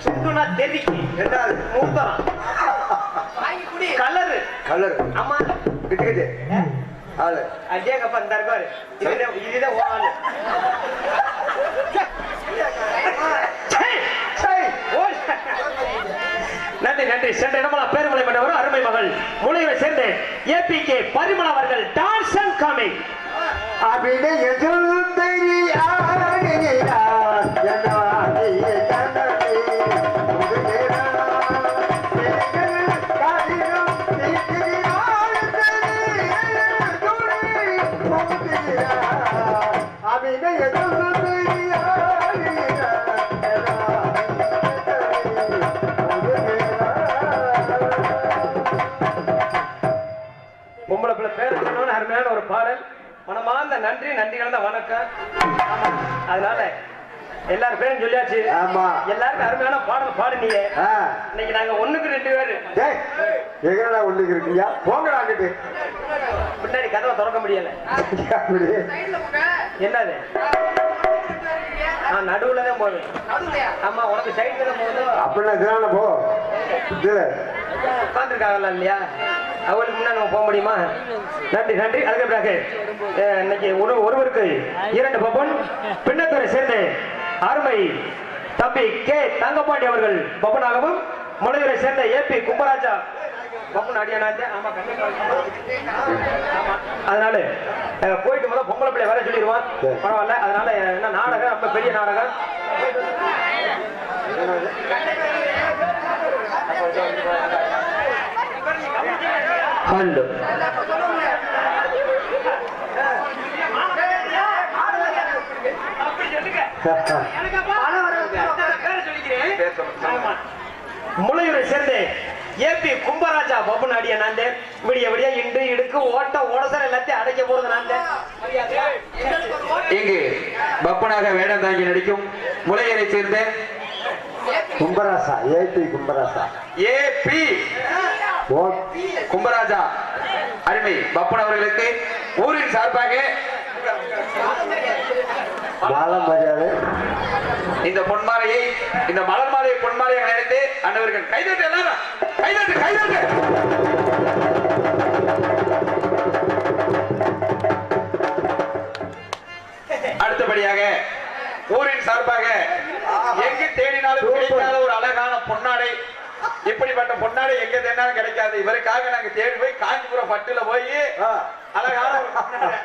சுட்டுனா தெதிக்கு ரெண்டாவது மூத்தரம் colour colour அம்மா கிட்டு ஆளு அஜேகப்பா இந்த இருக்காரு இதுதான் ஆளு நன்றி நன்றி. சென்ற இடமலா பேருமலை மன்னவர் அருமை மகள் முளைவை சேர்ந்து ஏபிகே பரிமளா அவர்கள் டான்ஸ் அண்ட் காமிங் அபினே எதுவும் தெரியாதா ஜனவாதியே ஜனனி முகேரா மேகன காதிரும் தீதிரால் தெரி துளி முகேரா அபினே எதுவும் பொம்பளை பிள்ளை பேர் சொன்னோன்னு அருமையான ஒரு பாடல். மனமார்ந்த நன்றி நன்றி கலந்த வணக்கம். அதனால எல்லாரும் பேரும் சொல்லியாச்சு. எல்லாருக்கும் அருமையான பாடல் பாடுனீங்க. இன்னைக்கு நாங்க 1க்கு 2 பேரு எங்கடா 1க்கு இருக்கீங்க போங்கடா அங்கிட்டு. பின்னாடி கதவை திறக்க முடியல. என்னது நான் நடுவுல தான் போவேன். ஆமா உனக்கு சைடுல தான் போகுது. அப்படின்னா இதனால போ உட்காந்துருக்காங்கல்ல இல்லையா அவளுக்கு முன்னாடி நம்ம போக முடியுமா? நன்றி நன்றி. அதுக்கு பிறகு இன்னைக்கு ஒருவருக்கு 2 பப்பன் பின்னத்துறை சேர்ந்து அருமை தம்பி கே தங்கப்பாண்டி அவர்கள் பப்பனாகவும் முளையூரை சேர்ந்த ஏபி கும்பராஜா பப்பன் அடியானாச்சு. ஆமா அதனால போயிட்டு முதல்ல பொம்பளை பிள்ளை வர சொல்லிடுவான். பரவாயில்ல. அதனால என்ன நாடகம் ரொம்ப பெரிய நாடகம். ஹலோ முளையூரை சேர்ந்து ஏபி கும்பராஜா பப்பன் அடிய நான்தே விடிய விடிய இண்டு இடுக்கு ஓட்ட ஓடசர் எல்லாத்தையும் அடைக்க போறது நான்தே. இங்கு பப்பனாக வேடம் தாங்கி நடிக்கும் முளையூரை சேர்ந்த கும்பராசா ஏபி கும்பராசா ஏபி கும்பராஜா அருமை பப்பன் அவர்களுக்கு ஊரின் சார்பாக இந்த பொன்மாலையை இந்த மலர் மாலையை பொன்மாலையை நினைத்து அன்னவர்கள் கைதட்டு எல்லாரும் கைதட்டு கைதட்டு. அடுத்தபடியாக ஊரின் சார்பாக எங்கு தேடினாலும் கிடைக்காத ஒரு அழகான பொன்னாடை. இப்படிப்பட்ட பொன்னாடை எங்க தேடினாலும் கிடைக்காது. இவருக்காக நாங்க தேடி போய் காஞ்சிபுரம் பட்டுல போய் அழகான ஒரு பொன்னாடை